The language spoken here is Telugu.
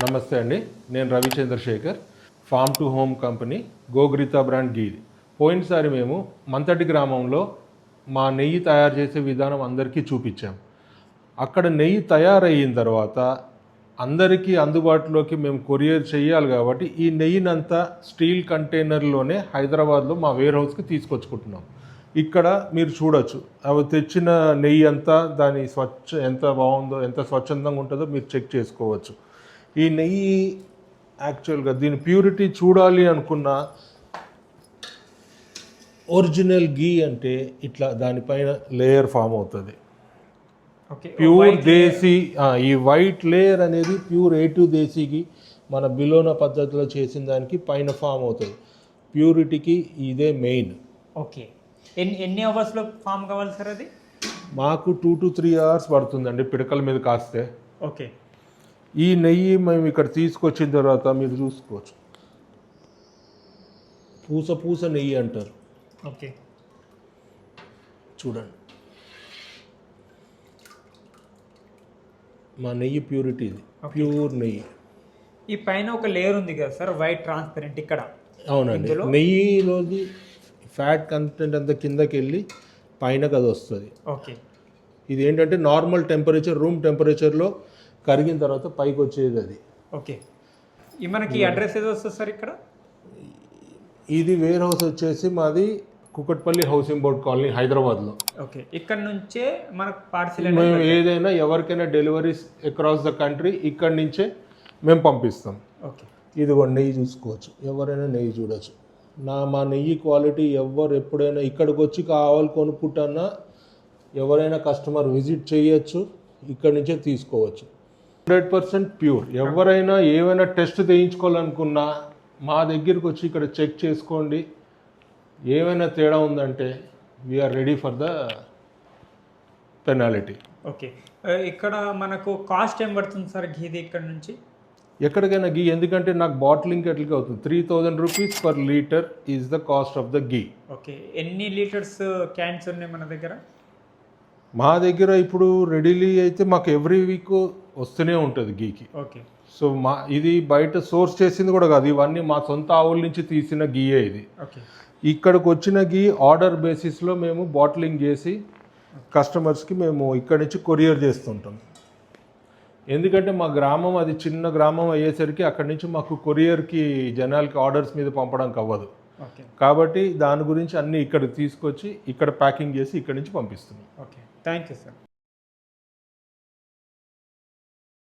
నమస్తే అండి, నేను Ravi Chandrashekar, farm to home company, గోగ్రీతా బ్రాండ్ ఘీ. పోయినసారి మేము మంతటి గ్రామంలో మా నెయ్యి తయారు చేసే విధానం అందరికీ చూపించాం. అక్కడ నెయ్యి తయారయిన తర్వాత అందరికీ అందుబాటులోకి మేము కొరియర్ చేయాలి కాబట్టి ఈ నెయ్యినంతా స్టీల్ కంటైనర్లోనే హైదరాబాద్లో మా వేర్ హౌస్కి తీసుకొచ్చుకుంటున్నాం. ఇక్కడ మీరు చూడొచ్చు, అవి తెచ్చిన నెయ్యి అంతా దాని ఎంత బాగుందో, ఎంత స్వచ్ఛందంగా ఉంటుందో మీరు చెక్ చేసుకోవచ్చు. ఈ నెయ్యి యాక్చువల్గా దీని ప్యూరిటీ చూడాలి అనుకున్న ఒరిజినల్ ఘీ అంటే ఇట్లా దానిపైన లేయర్ ఫామ్ అవుతుంది. ప్యూర్ దేశీ, ఈ వైట్ లేయర్ అనేది ప్యూర్ A2 దేశీకి మన బిలోనా పద్ధతిలో చేసిన దానికి పైన ఫామ్ అవుతుంది. ప్యూరిటీకి ఇదే మెయిన్. ఓకే, ఎన్ని అవర్స్లో ఫామ్ కావాలి సార్ అది? మాకు 2 to 3 hours పడుతుందండి పిడకల మీద కాస్తే. ఓకే, ఈ నెయ్యి మేము ఇక్కడ తీసుకొచ్చిన తర్వాత మీరు చూసుకోవచ్చు, పూస పూస నెయ్యి అంటారు. ఓకే, చూడండి మా నెయ్యి ప్యూరిటీ, ఇది ప్యూర్ నెయ్యి. ఈ పైన ఒక లేయర్ ఉంది కదా సార్, వైట్ ట్రాన్స్పరెంట్ ఇక్కడ. అవునండి, నెయ్యిలోది ఫ్యాట్ కంటెంట్ అంతా కిందకి వెళ్ళి పైనకి అది వస్తుంది. ఓకే, ఇది ఏంటంటే నార్మల్ టెంపరేచర్, రూమ్ టెంపరేచర్లో కరిగిన తర్వాత పైకి వచ్చేది అది. ఓకే, ఈ మనకి అడ్రస్ ఏదో వస్తుంది సార్ ఇక్కడ? ఇది వేర్ హౌస్ వచ్చేసి మాది కుకట్పల్లి హౌసింగ్ బోర్డ్ కాలనీ, హైదరాబాద్లో. ఓకే, ఇక్కడ నుంచే మనకు పార్సిల్ మేము ఏదైనా ఎవరికైనా డెలివరీస్ అక్రాస్ ద కంట్రీ ఇక్కడి నుంచే మేము పంపిస్తాం. ఓకే, ఇదిగో నెయ్యి చూసుకోవచ్చు, ఎవరైనా నెయ్యి చూడవచ్చు. మా నెయ్యి క్వాలిటీ ఎవరు ఎప్పుడైనా ఇక్కడికి వచ్చి కావాలి కొనుక్కుంటున్నా ఎవరైనా కస్టమర్ విజిట్ చేయొచ్చు, ఇక్కడి నుంచే తీసుకోవచ్చు. 100% ప్యూర్. ఎవరైనా ఏమైనా టెస్ట్ చేయించుకోవాలనుకున్నా మా దగ్గరికి వచ్చి ఇక్కడ చెక్ చేసుకోండి. ఏమైనా తేడా ఉందంటే we're ready for the penalty. Okay, ఇక్కడ మనకు కాస్ట్ ఏం పడుతుంది సార్ ఘీది ఇక్కడ నుంచి? ఎక్కడికైనా ఘీ, ఎందుకంటే నాకు బాటిలింగ్ ఎట్లకి అవుతుంది, 3000 rupees per litre is the cost of the ghee. Okay, ఎన్ని లీటర్స్ క్యాన్స్ ఉన్నాయి మన దగ్గర? మా దగ్గర ఇప్పుడు రెడీలీ అయితే మాకు ఎవ్రీ వీక్ వస్తూనే ఉంటుంది ఘీకి. ఓకే, సో ఇది బయట సోర్స్ చేసింది కూడా కాదు, ఇవన్నీ మా సొంత ఆవుల నుంచి తీసిన ఘీయే ఇది. ఓకే, ఇక్కడికి వచ్చిన ఘీ ఆర్డర్ బేసిస్లో మేము బాటిలింగ్ చేసి కస్టమర్స్కి మేము ఇక్కడి నుంచి కొరియర్ చేస్తుంటాం. ఎందుకంటే మా గ్రామం అది చిన్న గ్రామం అయ్యేసరికి అక్కడి నుంచి మాకు కొరియర్కి జనాలకి ఆర్డర్స్ మీద పంపడానికి అవ్వదు. కాబట్టి దాని గురించి అన్నీ ఇక్కడికి తీసుకొచ్చి ఇక్కడ ప్యాకింగ్ చేసి ఇక్కడి నుంచి పంపిస్తున్నాం. Okay, thank you sir.